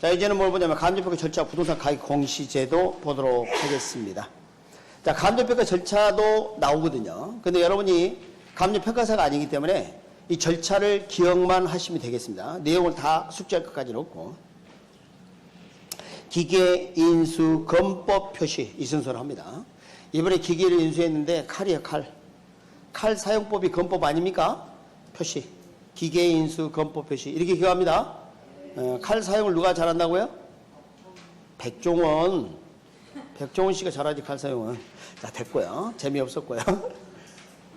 자, 이제는 뭘 보냐면 감정평가 절차 부동산 가격 공시제도 보도록 하겠습니다. 자, 감정평가 절차도 나오거든요. 근데 여러분이 감정평가사가 아니기 때문에 이 절차를 기억만 하시면 되겠습니다. 내용을 다 숙지할 것까지는 없고. 기계, 인수, 검법 표시 이 순서로 합니다. 이번에 기계를 인수했는데 칼이에요, 칼. 칼 사용법이 검법 아닙니까? 표시. 기계, 인수, 검법 표시 이렇게 기억합니다. 칼 사용을 누가 잘한다고요? 백종원 씨가 잘하지 칼 사용은. 자, 됐고요. 재미없었고요.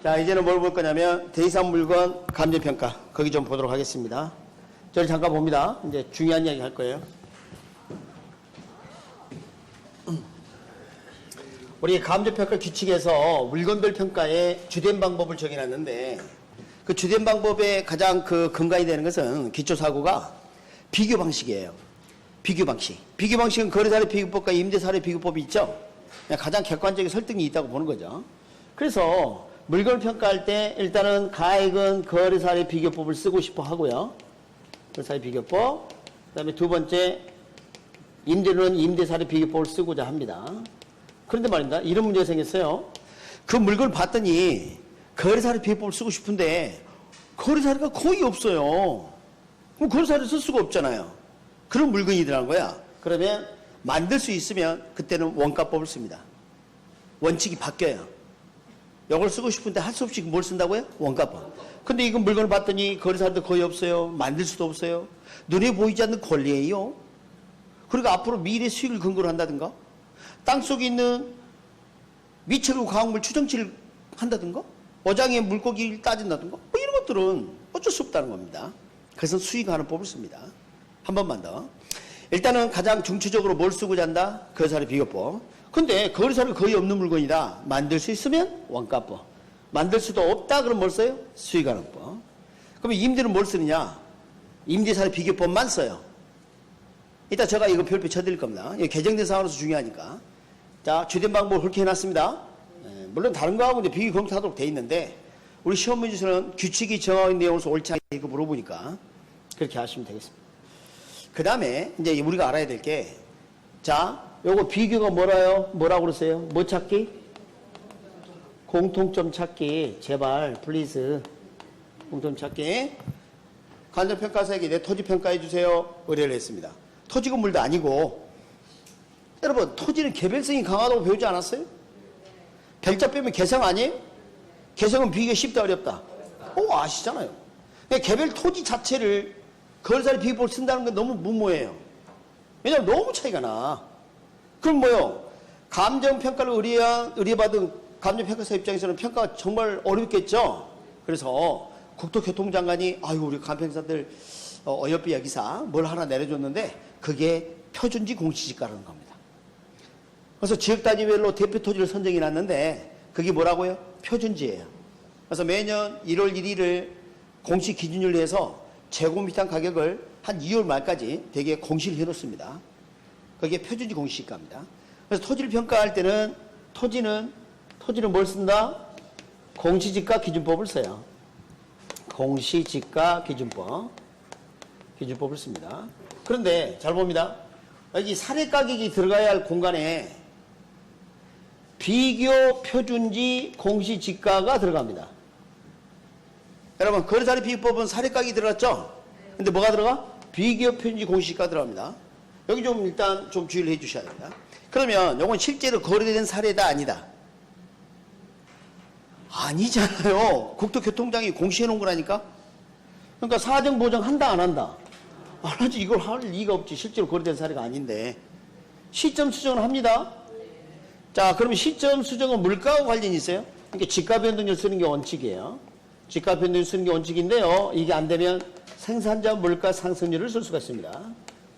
자, 이제는 뭘 볼 거냐면 대이산 물건 감정평가 거기 좀 보도록 하겠습니다. 저를 잠깐 봅니다. 이제 중요한 이야기 할 거예요. 우리 감정평가 규칙에서 물건별 평가의 주된 방법을 정해놨는데 그 주된 방법의 가장 그 근간이 되는 것은 기초사고가 비교 방식이에요. 비교 방식. 비교 방식은 거래사례 비교법과 임대사례 비교법이 있죠. 가장 객관적인 설득이 있다고 보는 거죠. 그래서 물건을 평가할 때 일단은 가액은 거래사례 비교법을 쓰고 싶어 하고요. 거래사례 비교법. 그 다음에 두 번째 임대료는 임대사례 비교법을 쓰고자 합니다. 그런데 말입니다. 이런 문제가 생겼어요. 그 물건을 봤더니 거래사례 비교법을 쓰고 싶은데 거래사례가 거의 없어요. 그럼 거래사례를 쓸 수가 없잖아요. 그런 물건이더라는 거야. 그러면 만들 수 있으면 그때는 원가법을 씁니다. 원칙이 바뀌어요. 이걸 쓰고 싶은데 할 수 없이 뭘 쓴다고요? 원가법. 근데 이건 물건을 봤더니 거래사례도 거의 없어요. 만들 수도 없어요. 눈에 보이지 않는 권리예요. 그리고 앞으로 미래 수익을 근거로 한다든가 땅속에 있는 미체류 과학물 추정치를 한다든가 어장에 물고기를 따진다든가 뭐 이런 것들은 어쩔 수 없다는 겁니다. 그래서 수익하는 법을 씁니다. 한 번만 더. 일단은 가장 중추적으로 뭘 쓰고자 한다? 거래사례 비교법. 근데 거래사례가 거의 없는 물건이다. 만들 수 있으면 원가법. 만들 수도 없다 그럼 뭘 써요? 수익하는 법. 그러면 임대는 뭘 쓰느냐? 임대사례 비교법만 써요. 이따 제가 이거 별표 쳐드릴 겁니다. 이거 개정된 상황으로서 중요하니까. 자, 주된 방법을 그렇게 해놨습니다. 물론 다른 거하고 이제 비교 검토하도록 돼 있는데 우리 시험 문제에서는 규칙이 정하는 내용으로서 옳지 않게 이거 물어보니까 그렇게 하시면 되겠습니다. 그 다음에 이제 우리가 알아야 될 게, 자, 요거 비교가 뭐라고 그러세요? 뭐 찾기? 공통점 찾기. 제발, 플리즈. 공통점 찾기. 감정평가사에게 내 토지 평가해 주세요. 의뢰를 했습니다. 토지 건물도 아니고, 여러분, 토지는 개별성이 강하다고 배우지 않았어요? 별자 빼면 개성 아니에요? 개성은 비교가 쉽다, 어렵다? 아시잖아요. 개별 토지 자체를 거래사례 비교법을 쓴다는 건 너무 무모해요. 왜냐하면 너무 차이가 나. 그럼 뭐요? 감정평가를 의뢰받은 감정평가사 입장에서는 평가가 정말 어렵겠죠? 그래서 국토교통장관이 우리 감평사들 어여삐 여기사 뭘 하나 내려줬는데 그게 표준지 공시지가라는 겁니다. 그래서 지역단위별로 대표 토지를 선정해 놨는데 그게 뭐라고요? 표준지예요. 그래서 매년 1월 1일을 공시 기준일로 해서 제곱미터 가격을 한 2월 말까지 되게 공시를 해놓습니다. 그게 표준지 공시지가입니다. 그래서 토지를 평가할 때는 토지는 뭘 쓴다? 공시지가 기준법을 써요. 공시지가 기준법을 씁니다. 그런데 잘 봅니다. 여기 사례 가격이 들어가야 할 공간에 비교 표준지 공시지가가 들어갑니다. 여러분, 거래사례 비교법은 사례 가격이 들어갔죠? 근데 뭐가 들어가? 비교 표준지 공시지가가 들어갑니다. 여기 좀 일단 좀 주의를 해 주셔야 됩니다. 그러면 이건 실제로 거래된 사례다 아니다? 아니잖아요. 국토교통장이 공시해 놓은 거라니까. 그러니까 사정 보정한다 안 한다? 안 하지. 이걸 할 리가 없지. 실제로 거래된 사례가 아닌데. 시점 수정을 합니다. 자, 그러면 시점 수정은 물가와 관련이 있어요. 그러니까 지가 변동률 쓰는 게 원칙이에요. 지가 변동률 쓰는 게 원칙인데요. 이게 안 되면 생산자 물가 상승률을 쓸 수가 있습니다.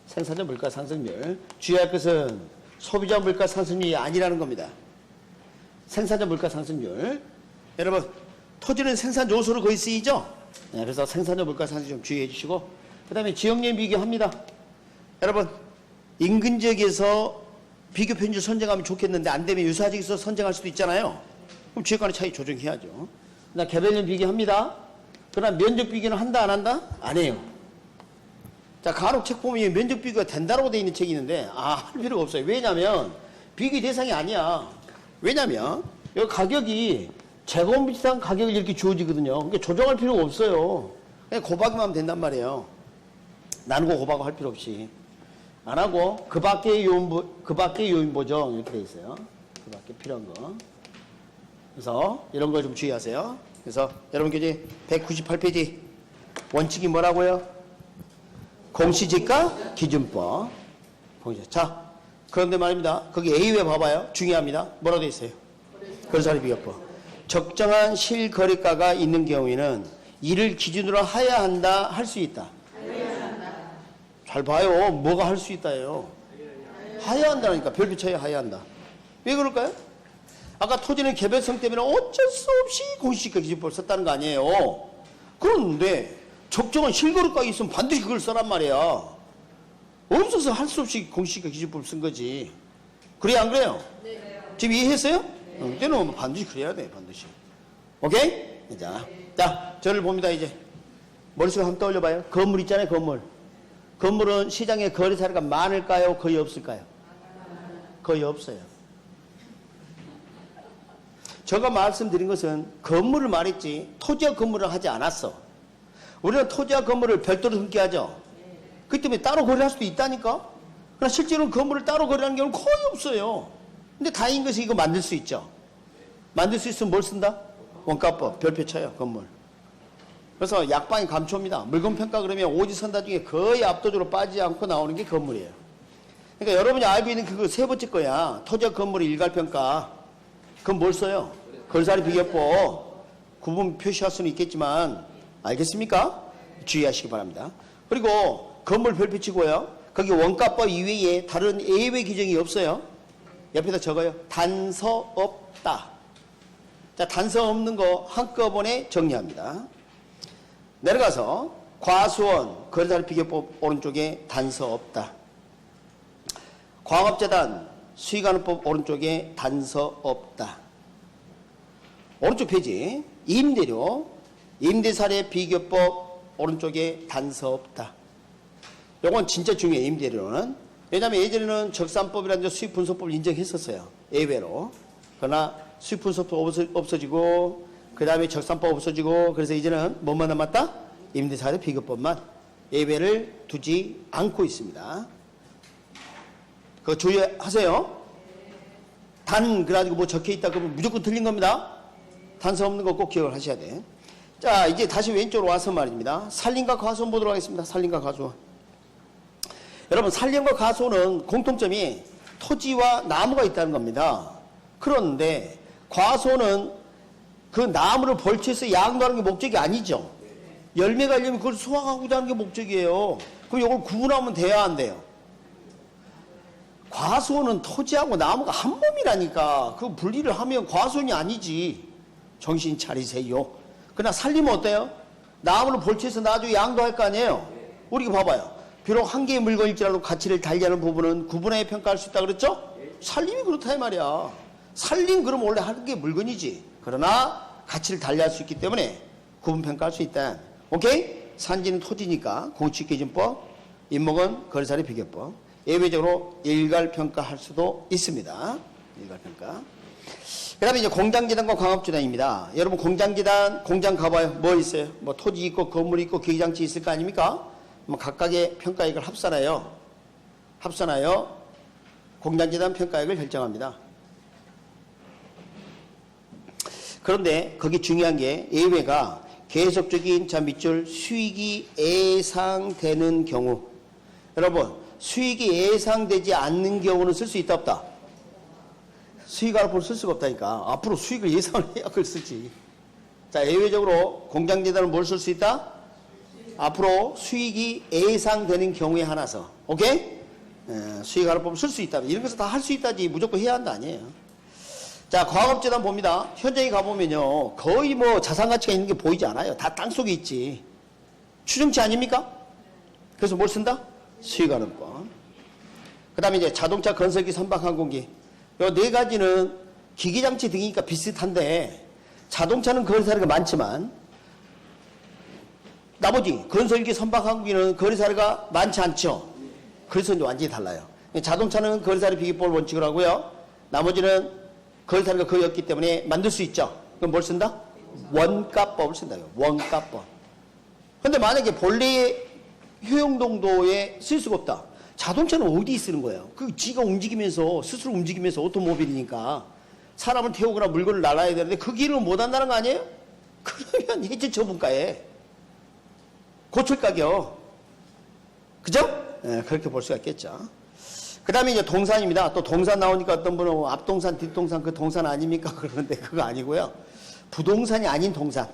생산자 물가 상승률. 주의할 것은 소비자 물가 상승률이 아니라는 겁니다. 생산자 물가 상승률. 여러분, 토지는 생산 요소로 거의 쓰이죠? 네, 그래서 생산자 물가 상승률 좀 주의해 주시고, 그 다음에 지역내 비교합니다. 여러분, 인근 지역에서 비교 편의를 선정하면 좋겠는데 안 되면 유사 지역에서 선정할 수도 있잖아요. 그럼 지역 간의 차이 조정해야죠. 그다음 개별령 비교합니다. 그러나 면적 비교는 한다 안 한다? 안 해요. 자, 간혹 책 보면 면적 비교가 된다고 돼 있는 책이 있는데, 할 필요가 없어요. 왜냐면, 비교 대상이 아니야. 왜냐면, 여기 가격이 제곱미터 가격을 이렇게 주어지거든요. 그러니까 조정할 필요가 없어요. 그냥 곱하기만 하면 된단 말이에요. 나누고 곱하고 할 필요 없이. 안 하고, 그 밖의 요인 보정, 이렇게 돼 있어요. 그 밖에 필요한 거. 그래서, 이런 거 좀 주의하세요. 그래서, 여러분 교재 198페이지. 원칙이 뭐라고요? 공시지가 기준법. 자, 그런데 말입니다. 거기 A외 봐봐요. 중요합니다. 뭐라고 돼 있어요? 거래사례 비교법. 적정한 실거래가가 있는 경우에는 이를 기준으로 하야 한다, 할 수 있다. 잘 봐요. 뭐가 할 수 있다예요? 하야 한다니까. 별표 쳐야 하야 한다. 왜 그럴까요? 아까 토지는 개별성 때문에 어쩔 수 없이 공시지가 기준법을 썼다는 거 아니에요. 그런데 적정한 실거래가가 있으면 반드시 그걸 써란 말이야. 없어서 할 수 없이 공시지가 기준법을 쓴 거지. 그래요, 안 그래요? 네. 지금 이해했어요? 네. 이때는 반드시 그래야 돼, 반드시. 오케이? 자, 저를 봅니다, 이제. 머릿속에 한번 떠올려봐요. 건물 있잖아요, 건물. 건물은 시장에 거래 사례가 많을까요? 거의 없을까요? 거의 없어요. 제가 말씀드린 것은 건물을 말했지, 토지와 건물을 하지 않았어. 우리는 토지와 건물을 별도로 등기하죠. 그렇기 때문에 따로 거래할 수도 있다니까. 그러나 실제로는 건물을 따로 거래하는 경우는 거의 없어요. 근데 다행인 것이 이거 만들 수 있죠. 만들 수 있으면 뭘 쓴다? 원가법, 별표 쳐요, 건물. 그래서 약방이 감초입니다. 물건평가 그러면 오지선다 중에 거의 압도적으로 빠지지 않고 나오는 게 건물이에요. 그러니까 여러분이 알고 있는 그거 세 번째 거야. 토지와 건물의 일괄평가. 그건 뭘 써요? 거래사례 비교법. 구분 표시할 수는 있겠지만, 알겠습니까? 주의하시기 바랍니다. 그리고 건물 별표 치고요. 거기 원가법 이외에 다른 예외 규정이 없어요. 옆에다 적어요. 단서 없다. 자, 단서 없는 거 한꺼번에 정리합니다. 내려가서 과수원 거래사례 비교법 오른쪽에 단서 없다. 광업재단 수익하는법 오른쪽에 단서 없다. 오른쪽 페이지 임대료 임대사례 비교법 오른쪽에 단서 없다. 요건 진짜 중요해요. 임대료는. 왜냐하면 예전에는 적산법이라는 수익분석법을 인정했었어요. 예외로. 그러나 수익분석법 없어지고 그 다음에 적산법 없어지고 그래서 이제는 뭐만 남았다? 임대사례 비교법만 예외를 두지 않고 있습니다. 그거 주의하세요. 단 그래가지고 뭐 적혀있다 그러면 무조건 틀린 겁니다. 단서 없는 거 꼭 기억을 하셔야 돼. 자, 이제 다시 왼쪽으로 와서 말입니다. 산림과 과수원 보도록 하겠습니다. 산림과 과수원. 여러분, 산림과 과수원은 공통점이 토지와 나무가 있다는 겁니다. 그런데 과수원은 그 나무를 벌채해서 양도하는 게 목적이 아니죠. 열매가 열리면 그걸 수확하고자 하는 게 목적이에요. 그럼 이걸 구분하면 돼야 안 돼요. 과수원은 토지하고 나무가 한 몸이라니까. 그 분리를 하면 과수원이 아니지. 정신 차리세요. 그러나 산림은 어때요? 나무를 벌채해서 나중에 양도할 거 아니에요? 우리가 봐봐요. 비록 한 개의 물건일지라도 가치를 달리하는 부분은 구분해 평가할 수 있다 그랬죠? 산림이 그렇다 이 말이야. 산림 그럼 원래 하는 게 물건이지. 그러나 가치를 달리할 수 있기 때문에 구분 평가할 수 있다. 오케이? 산지는 토지니까 공시기준법, 임목은 거래사례 비교법. 예외적으로 일괄평가할 수도 있습니다. 일괄평가. 그 다음에 이제 공장재단과 광업재단입니다. 여러분 공장재단, 공장 가봐요. 뭐 있어요? 뭐 토지 있고 건물 있고 기기장치 있을 거 아닙니까? 뭐 각각의 평가액을 합산하여 공장재단 평가액을 결정합니다. 그런데 거기 중요한 게 예외가 계속적인 밑줄 수익이 예상되는 경우. 여러분 수익이 예상되지 않는 경우는 쓸 수 있다 없다? 수익 앞으로 쓸 수가 없다니까. 앞으로 수익을 예상을 해야 그걸 쓰지. 자, 예외적으로 공장재단은 뭘 쓸 수 있다? 앞으로 수익이 예상되는 경우에 한해서. 오케이? 수익 하나 뽑으면 쓸 수 있다. 이런 것을 다 할 수 있다지 무조건 해야 한다 아니에요. 자, 광업재단 봅니다. 현장에 가보면요. 거의 뭐 자산가치가 있는 게 보이지 않아요. 다 땅속에 있지. 추정치 아닙니까? 그래서 뭘 쓴다? 수익하는법. 그 다음에 이제 자동차, 건설기, 선박항공기. 요 네 가지는 기기장치 등이니까 비슷한데 자동차는 거래사례가 많지만 나머지 건설기, 선박항공기는 거래사례가 많지 않죠. 그래서 이제 완전히 달라요. 자동차는 거래사례 비교법을 원칙으로 하고요. 나머지는 거래사례가 거의 없기 때문에 만들 수 있죠. 그럼 뭘 쓴다? 원가법을 쓴다요. 원가법. 근데 만약에 본래의 효용동도에 쓸 수가 없다. 자동차는 어디 쓰는 거예요? 그 지가 움직이면서 스스로 움직이면서 오토모빌이니까 사람을 태우거나 물건을 날라야 되는데 그 길을 못 한다는 거 아니에요? 그러면 해체 처분가에 고철 가격. 그죠? 네, 그렇게 볼 수가 있겠죠. 그 다음에 이제 동산입니다. 또 동산 나오니까 어떤 분은 앞동산, 뒷동산 그 동산 아닙니까? 그러는데 그거 아니고요. 부동산이 아닌 동산.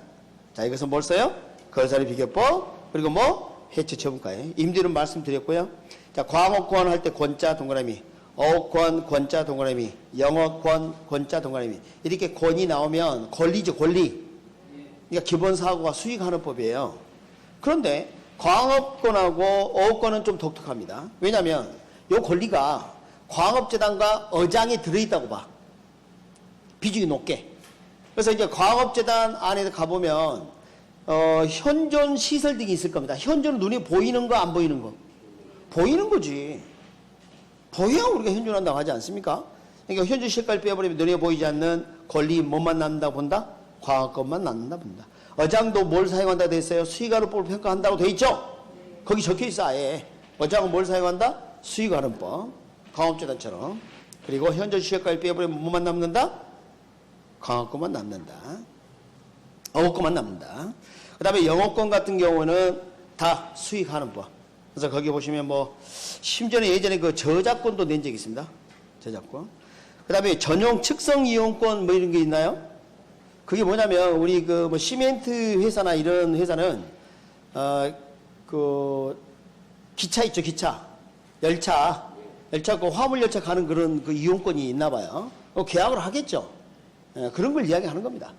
자, 이것은 뭘 써요? 거래사례 비교법, 그리고 뭐? 해체 처분가에. 임대료는 말씀드렸고요. 자, 광업권 할 때 권자 동그라미, 어업권 권자 동그라미, 영업권 권자 동그라미. 이렇게 권이 나오면 권리죠, 권리. 그러니까 기본 사고가 수익하는 법이에요. 그런데 광업권하고 어업권은 좀 독특합니다. 왜냐하면 이 권리가 광업재단과 어장에 들어있다고 봐. 비중이 높게. 그래서 이제 광업재단 안에 가보면 현존 시설 등이 있을 겁니다. 현존은 눈에 보이는 거 안 보이는 거? 보이는 거지. 보여야 우리가 현존한다고 하지 않습니까? 그러니까 현존 시설까지 빼버리면 눈에 보이지 않는 권리 뭐만 남는다 본다? 광업권만 남는다 본다. 어장도 뭘 사용한다 돼 있어요? 수익하는법을 평가한다고 돼 있죠? 거기 적혀 있어 아예. 어장은 뭘 사용한다? 수익하는법. 광업재단처럼. 그리고 현존 시설까지 빼버리면 뭐만 남는다? 광업권만 남는다. 어업권만 남는다. 그 다음에 영업권 같은 경우는 다 수익하는 법. 그래서 거기 보시면 뭐 심지어는 예전에 그 저작권도 낸 적이 있습니다. 저작권. 그 다음에 전용 측성 이용권 뭐 이런 게 있나요? 그게 뭐냐면 우리 그 뭐 시멘트 회사나 이런 회사는 그 기차 있죠, 기차. 열차 그 화물 열차 가는 그런 그 이용권이 있나 봐요. 계약을 하겠죠. 그런 걸 이야기하는 겁니다.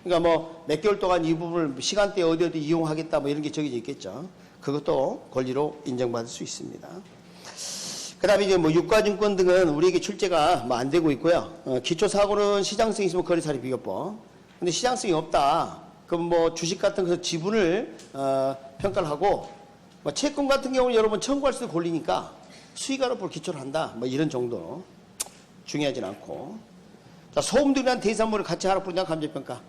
그러니까 뭐 몇 개월 동안 이 부분을 시간대 어디 이용하겠다 뭐 이런 게 적혀져 있겠죠. 그것도 권리로 인정받을 수 있습니다. 그 다음에 이제 뭐 유가증권 등은 우리에게 출제가 뭐 안 되고 있고요. 기초사고는 시장성이 있으면 거래사례 비교법. 근데 시장성이 없다. 그럼 뭐 주식 같은 그 지분을 평가를 하고 뭐 채권 같은 경우는 여러분 청구할 수도 권리니까 수익하는법을 기초로 한다. 뭐 이런 정도. 중요하진 않고. 자, 소음등이란 대산물을 같이 하라 뿌리냐 감정평가.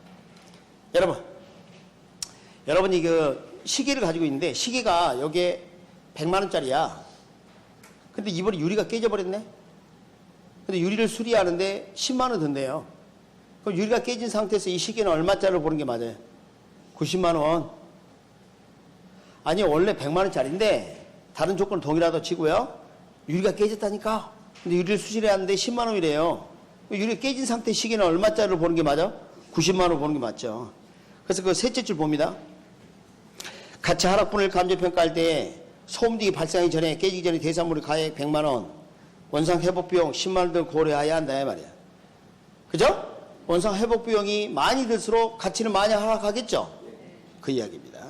여러분이 그 시계를 가지고 있는데 시계가 여기에 100만 원짜리야. 근데 이번에 유리가 깨져버렸네. 근데 유리를 수리하는데 10만 원 든대요. 그럼 유리가 깨진 상태에서 이 시계는 얼마짜리를 보는 게 맞아요? 90만 원. 아니 원래 100만 원짜리인데 다른 조건은 동일하다 치고요. 유리가 깨졌다니까. 근데 유리를 수리해야 하는데 10만 원이래요. 유리가 깨진 상태 시계는 얼마짜리를 보는 게 맞아? 90만 원을 보는 게 맞죠. 그래서 그 셋째 줄 봅니다. 가치 하락분을 감정평가할 때 소음등이 발생하기 전에 깨지기 전에 대산물의 가액 100만 원, 원상 회복 비용 10만 원 등 고려해야 한다 이 말이야. 그죠? 원상 회복 비용이 많이 들수록 가치는 많이 하락하겠죠. 그 이야기입니다.